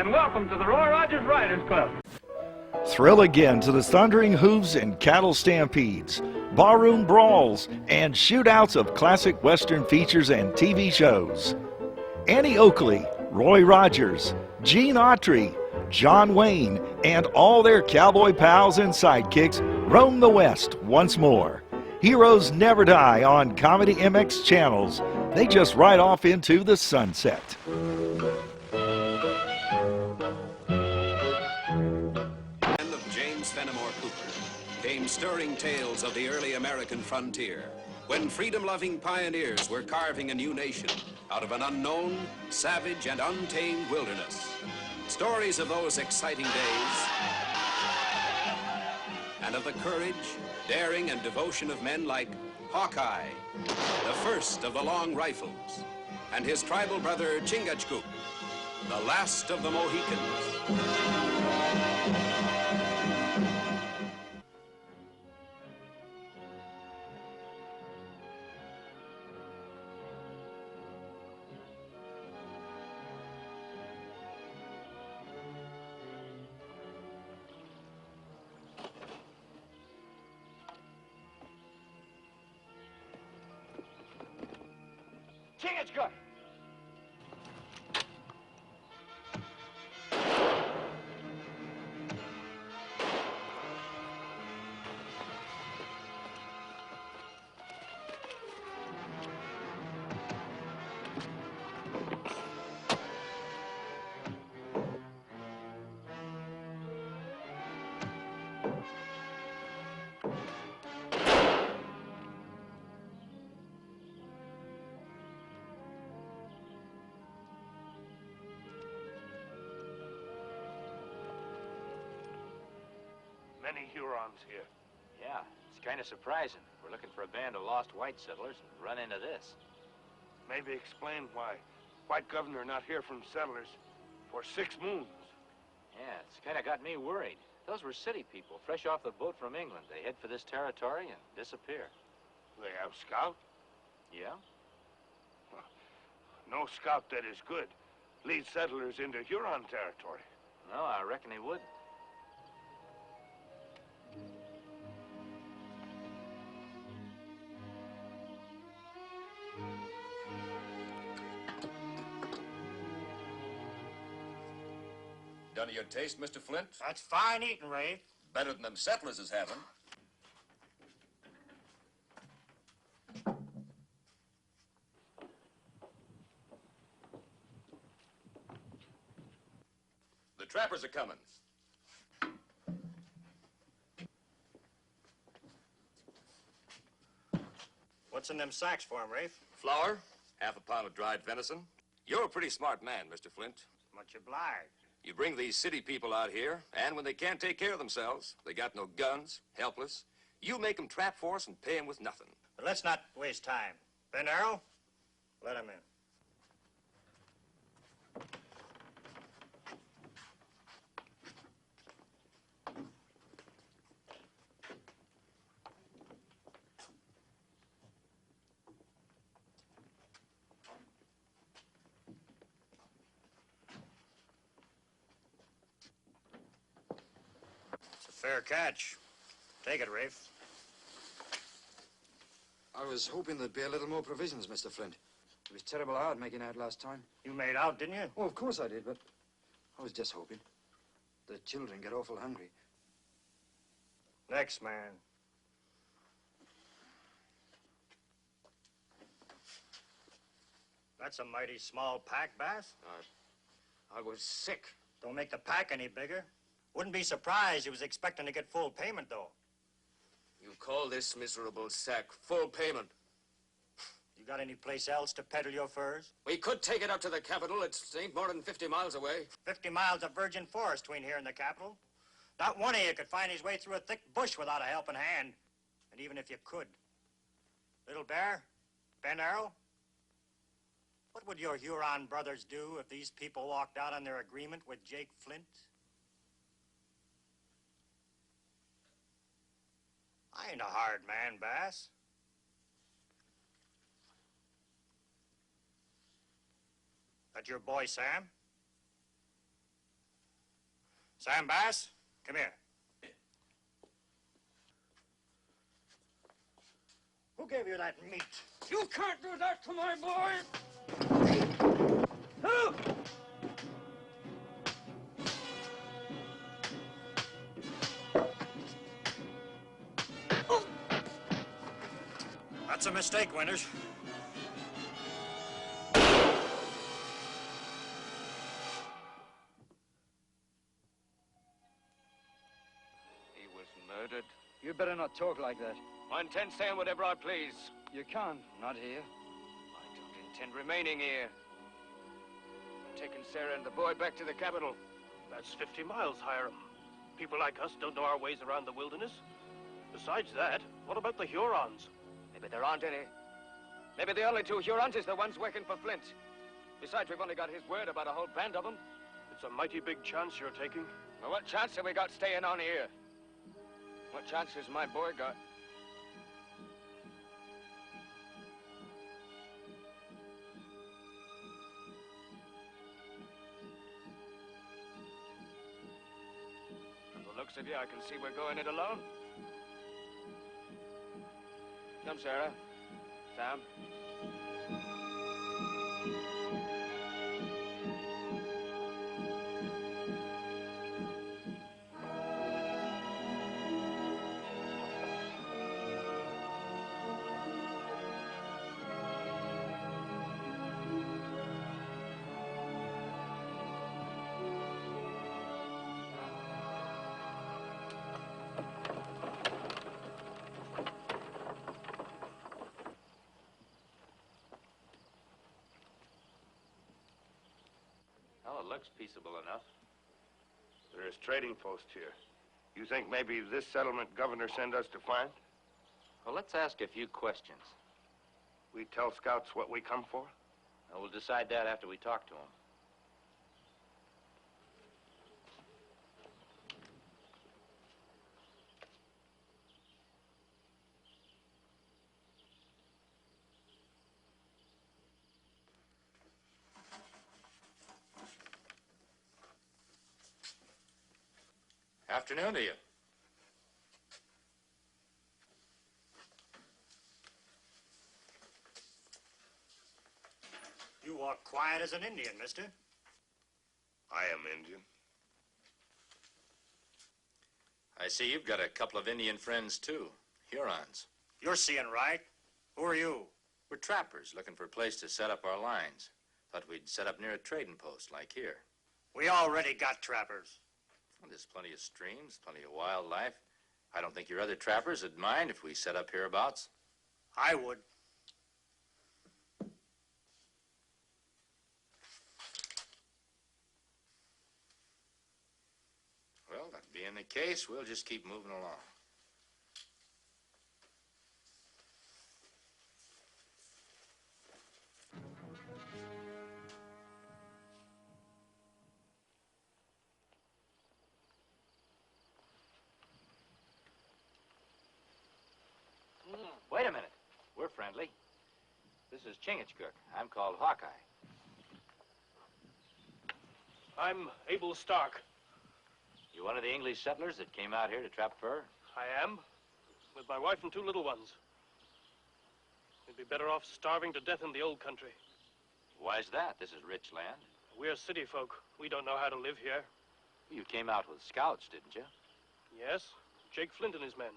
and welcome to the Roy Rogers Riders Club. Thrill again to the thundering hooves and cattle stampedes, barroom brawls, and shootouts of classic Western features and TV shows. Annie Oakley, Roy Rogers, Gene Autry, John Wayne, and all their cowboy pals and sidekicks roam the West once more. Heroes never die on ComedyMX Channels. They just ride off into the sunset. Came stirring tales of the early American frontier, when freedom-loving pioneers were carving a new nation out of an unknown, savage, and untamed wilderness. Stories of those exciting days and of the courage, daring, and devotion of men like Hawkeye, the first of the long rifles, and his tribal brother Chingachgook, the last of the Mohicans. Chingachgook! Many Hurons here. Yeah, it's kind of surprising. We're looking for a band of lost white settlers and run into this. Maybe explain why white governor not here from settlers for 6 moons. Yeah, it's kind of got me worried. Those were city people, fresh off the boat from England. They head for this territory and disappear. They have scout? Yeah? No scout that is good leads settlers into Huron territory. No, I reckon they wouldn't. Done to your taste, Mr. Flint? That's fine eating, Ray. Better than them settlers is having. The trappers are coming. What's in them sacks for him, Rafe? Flour, half a pound of dried venison. You're a pretty smart man, Mr. Flint. Much obliged. You bring these city people out here, and when they can't take care of themselves, they got no guns, helpless, you make them trap for us and pay them with nothing. But let's not waste time. Ben Arrow, let him in. Fair catch. Take it, Rafe. I was hoping there'd be a little more provisions, Mr. Flint. It was terrible hard making out last time. You made out, didn't you? Oh, of course I did, but I was just hoping. The children get awful hungry. Next man. That's a mighty small pack, Bass. I was sick. Don't make the pack any bigger. Wouldn't be surprised he was expecting to get full payment, though. You call this miserable sack full payment? You got any place else to peddle your furs? We could take it up to the capital. It ain't more than 50 miles away. 50 miles of virgin forest between here and the capital. Not one of you could find his way through a thick bush without a helping hand. And even if you could. Little Bear, Ben Arrow, what would your Huron brothers do if these people walked out on their agreement with Jake Flint? I ain't a hard man, Bass. That your boy, Sam? Sam Bass, come here. Who gave you that meat? You can't do that to my boy! Who? That's a mistake, Winters. He was murdered. You better not talk like that. I intend saying whatever I please. You can't. Not here. I don't intend remaining here. I'm taking Sarah and the boy back to the capital. That's 50 miles, Hiram. People like us don't know our ways around the wilderness. Besides that, what about the Hurons? Maybe there aren't any. Maybe the only two Hurons is the ones working for Flint. Besides, we've only got his word about a whole band of them. It's a mighty big chance you're taking. Well, what chance have we got staying on here? What chance has my boy got? From the looks of you, I can see we're going it alone. Come, Sarah. Sam. Well, it looks peaceable enough. There is trading post here. You think maybe this settlement governor sent us to find? Well, let's ask a few questions. We tell scouts what we come for? And we'll decide that after we talk to them. Afternoon to you. You walk quiet as an Indian, mister. I am Indian. I see you've got a couple of Indian friends, too. Hurons. You're seeing right. Who are you? We're trappers looking for a place to set up our lines. Thought we'd set up near a trading post like here. We already got trappers. Well, there's plenty of streams, plenty of wildlife. I don't think your other trappers would mind if we set up hereabouts. I would. Well, that being the case, we'll just keep moving along. Wait a minute. We're friendly. This is Chingachgook. I'm called Hawkeye. I'm Abel Stark. You one of the English settlers that came out here to trap fur? I am, with my wife and two little ones. We'd be better off starving to death in the old country. Why's that? This is rich land. We're city folk. We don't know how to live here. You came out with scouts, didn't you? Yes, Jake Flint and his men.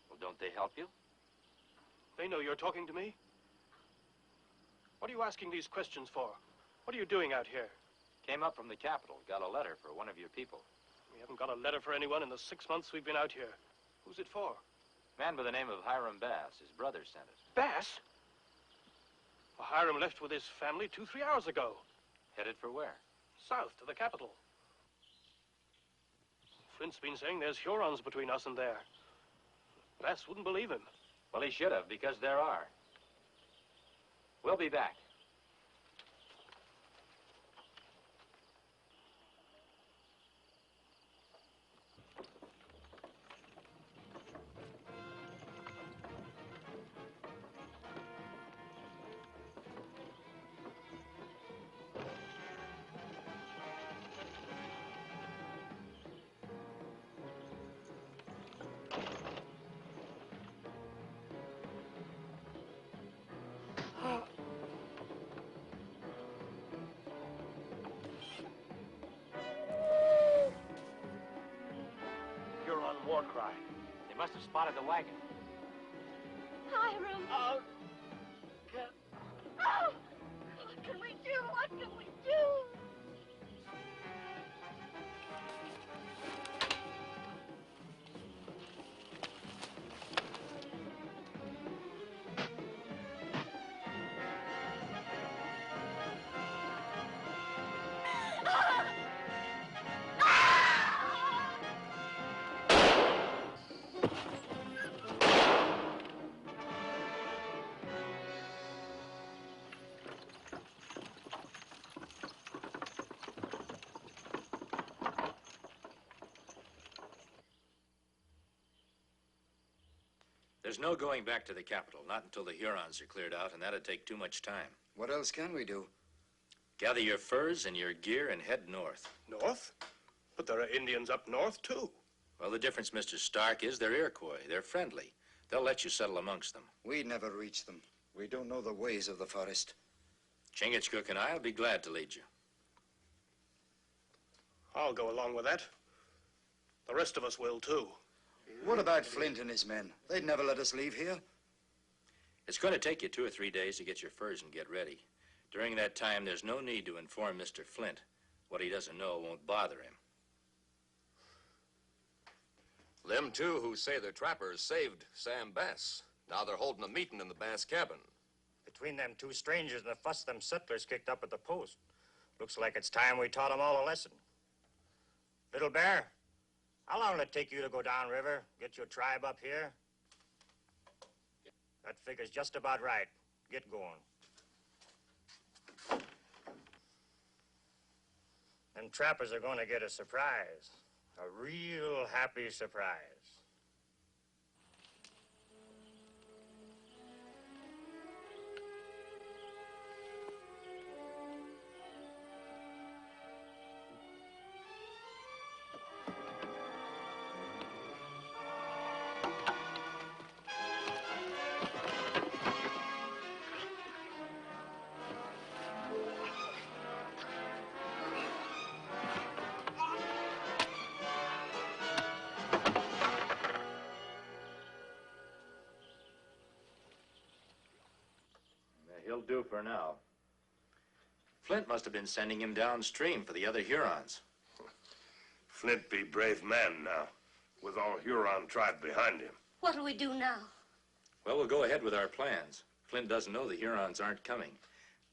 Well, don't they help you? They know you're talking to me. What are you asking these questions for? What are you doing out here? Came up from the capital. Got a letter for one of your people. We haven't got a letter for anyone in the 6 months we've been out here. Who's it for? Man by the name of Hiram Bass. His brother sent it. Bass? Well, Hiram left with his family 2-3 hours ago. Headed for where? South to the capital. Flint's been saying there's Hurons between us and there. Bass wouldn't believe him. Well, he should have, because there are. We'll be back. cry. They must have spotted the wagon. Hiram! Oh, Oh! What can we do? What can we do? There's no going back to the capital, not until the Hurons are cleared out, and that'd take too much time. What else can we do? Gather your furs and your gear and head north. north? But there are Indians up north, too. Well, the difference, Mr. Stark, is they're Iroquois. They're friendly. They'll let you settle amongst them. We'd never reach them. We don't know the ways of the forest. Chingachgook and I'll be glad to lead you. I'll go along with that. The rest of us will, too. What about Flint and his men? They'd never let us leave here. It's going to take you 2 or 3 days to get your furs and get ready. During that time, there's no need to inform Mr. Flint. What he doesn't know won't bother him. Them two who say they're trappers saved Sam Bass. Now they're holding a meeting in the Bass cabin. Between them two strangers and the fuss them settlers kicked up at the post. Looks like it's time we taught them all a lesson. Little Bear, how long will it take you to go downriver, get your tribe up here? That figure's just about right. Get going. Them trappers are going to get a surprise. A real happy surprise. He'll do for now. Flint must have been sending him downstream for the other Hurons. Flint be brave man now, with all Huron tribe behind him. What'll we do now? Well, we'll go ahead with our plans. Flint doesn't know the Hurons aren't coming.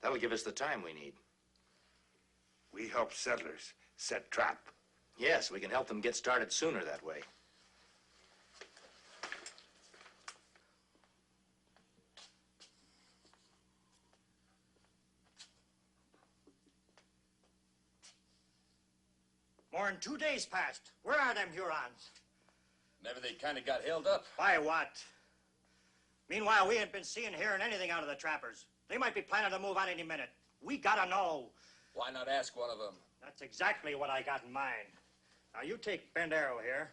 That'll give us the time we need. We help settlers set trap. Yes, we can help them get started sooner that way. More'n 2 days passed. Where are them Hurons? Maybe they kind of got held up. By what? Meanwhile, we ain't been seeing, hearing anything out of the trappers. They might be planning to move out any minute. We gotta know. Why not ask one of them? That's exactly what I got in mind. Now, you take Bend Arrow here.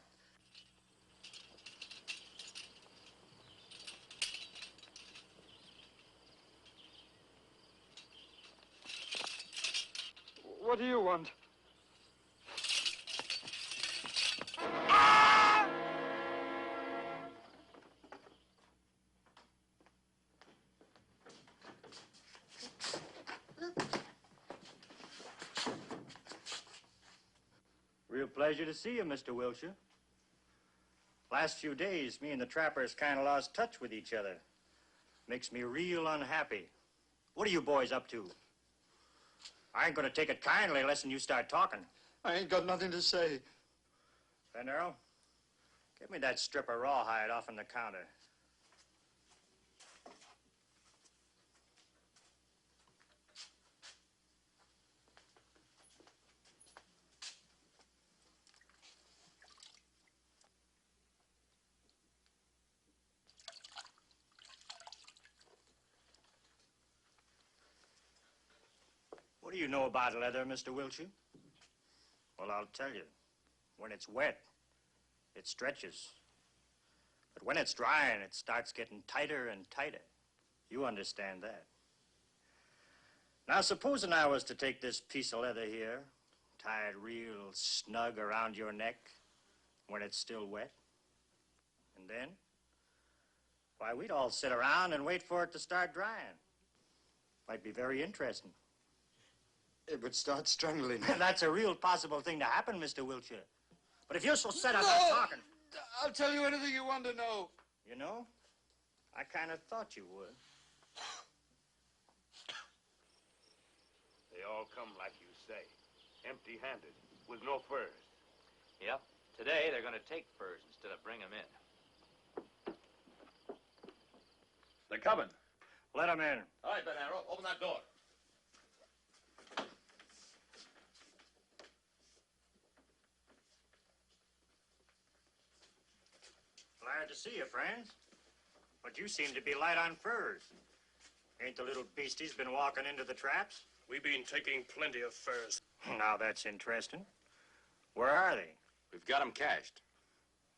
What do you want? Real pleasure to see you, Mr. Wilshire. Last few days, me and the trappers kind of lost touch with each other. Makes me real unhappy. What are you boys up to? I ain't gonna take it kindly unless you start talking. I ain't got nothing to say. Bend Arrow, give me that strip of rawhide off on the counter. What do you know about leather, Mr. Wilshire? Well, I'll tell you. When it's wet, it stretches. But when it's drying, it starts getting tighter and tighter. You understand that. Now, supposing I was to take this piece of leather here, tie it real snug around your neck when it's still wet, And then? Why, we'd all sit around and wait for it to start drying. Might be very interesting. It would start strangling. That's a real possible thing to happen, Mr. Wiltshire. But if you're so set on not talking... I'll tell you anything you want to know. You know, I kind of thought you would. They all come like you say, empty-handed, with no furs. Yep. Today, they're going to take furs instead of bring them in. They're coming. Let them in. All right, Ben Arrow, open that door. Glad to see you, friends. But you seem to be light on furs. Ain't the little beasties been walking into the traps? We've been taking plenty of furs. Now that's interesting. Where are they? We've got them cashed.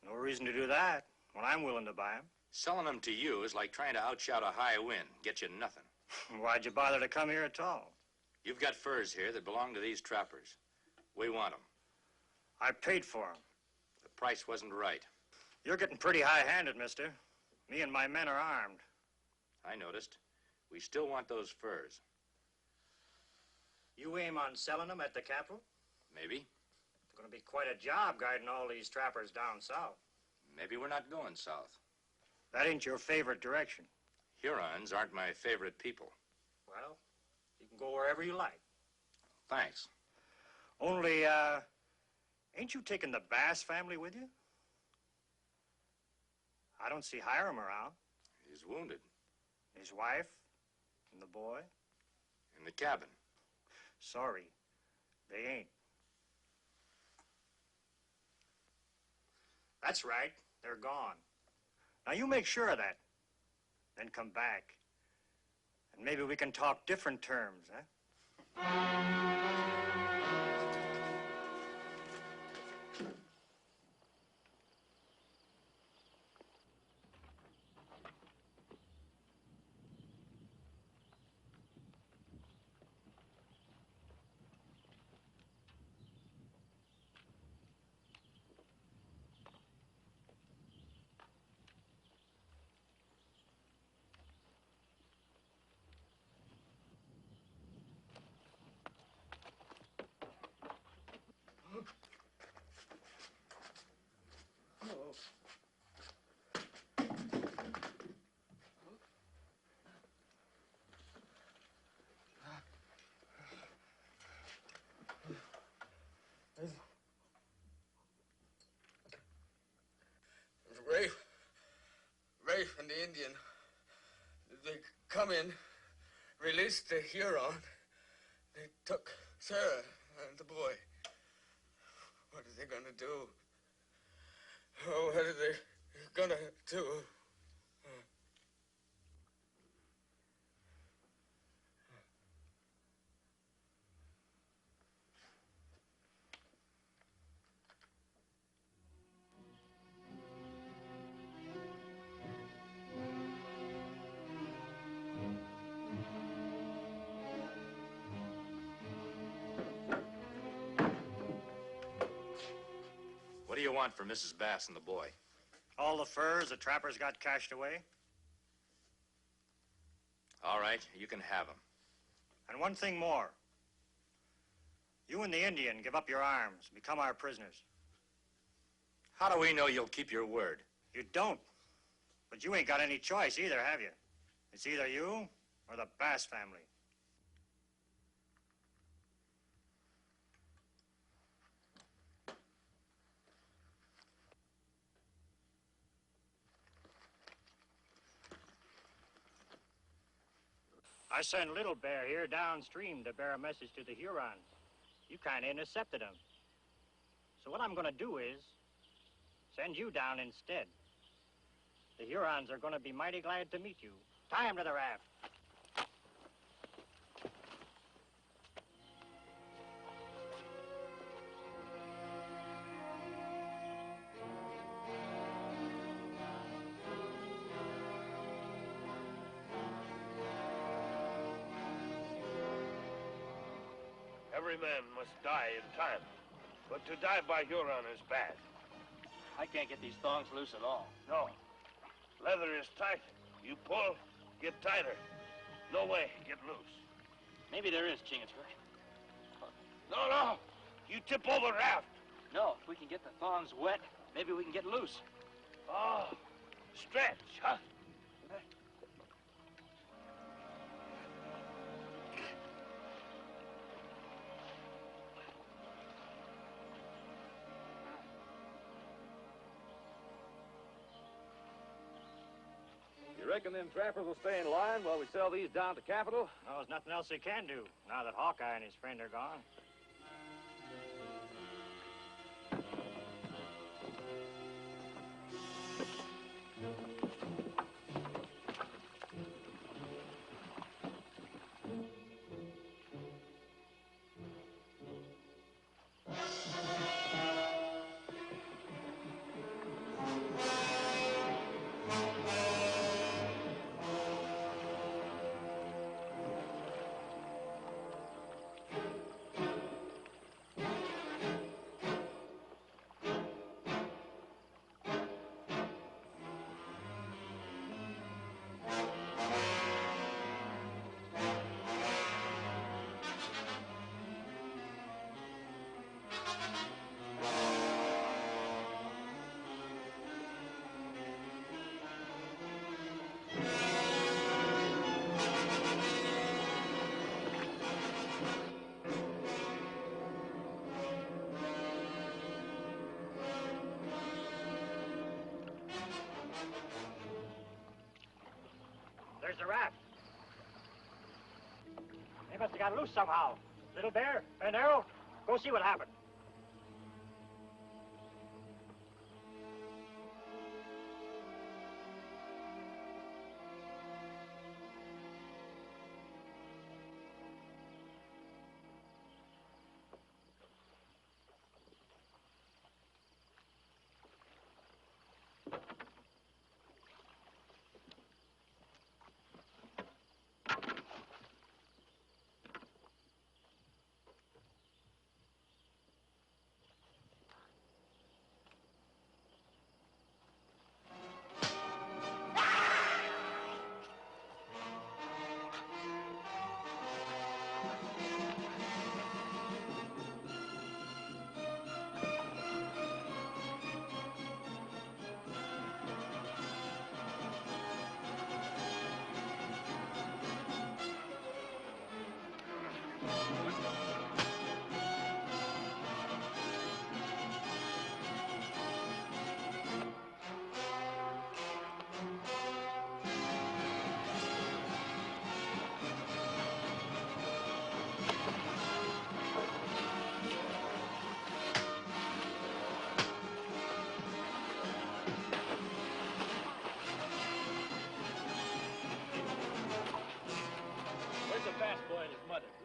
No reason to do that when I'm willing to buy them. Selling them to you is like trying to outshout a high wind. Get you nothing. Why'd you bother to come here at all? You've got furs here that belong to these trappers. We want them. I paid for them. The price wasn't right. You're getting pretty high-handed, mister. Me and my men are armed. I noticed. We still want those furs. You aim on selling them at the capital? Maybe. It's going to be quite a job guiding all these trappers down south. Maybe we're not going south. That ain't your favorite direction. Hurons aren't my favorite people. Well, you can go wherever you like. Thanks. Only, ain't you taking the Bass family with you? I don't see Hiram around. He's wounded. His wife and the boy? In the cabin. Sorry, they ain't. That's right, they're gone. Now you make sure of that. Then come back. And maybe we can talk different terms, huh? Rafe and the Indian, they come in, released the Huron. They took Sarah and the boy. What are they gonna do? Oh, what are they gonna do? What do you want for Mrs. Bass and the boy? All the furs the trappers got cached away? All right, you can have them. And one thing more. You and the Indian give up your arms, become our prisoners. How do we know you'll keep your word? You don't. But you ain't got any choice either, have you? It's either you or the Bass family. I sent Little Bear here downstream to bear a message to the Hurons. You kind of intercepted him. So what I'm going to do is send you down instead. The Hurons are going to be mighty glad to meet you. Tie him to the raft. Every man must die in time, but to die by Huron is bad. I can't get these thongs loose at all. No. Leather is tight. You pull, get tighter. No way, get loose. Maybe there is, Chingachgook. No. You tip over raft. No, if we can get the thongs wet, maybe we can get loose. Oh, stretch, huh? You reckon them trappers will stay in line while we sell these down to Capital? No, there's nothing else they can do now that Hawkeye and his friend are gone. There's the raft. They must have got loose somehow. Little Bear, an arrow, go see what happened.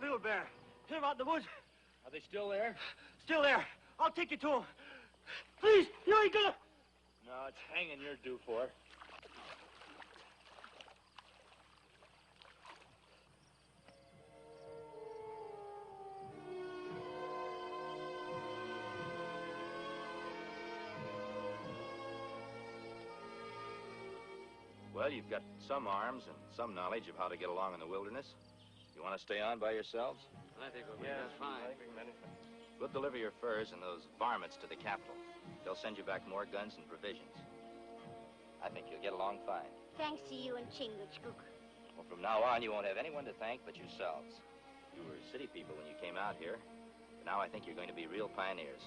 Little Bear, him out in the woods. Are they still there? Still there. I'll take you to him. Please, you ain't gonna... No, it's hanging you're due for. Well, you've got some arms and some knowledge of how to get along in the wilderness. You want to stay on by yourselves? I think we'll be just fine. We'll deliver your furs and those varmints to the capital. They'll send you back more guns and provisions. I think you'll get along fine. Thanks to you and Chingachgook. Well, from now on, you won't have anyone to thank but yourselves. You were city people when you came out here. But now I think you're going to be real pioneers.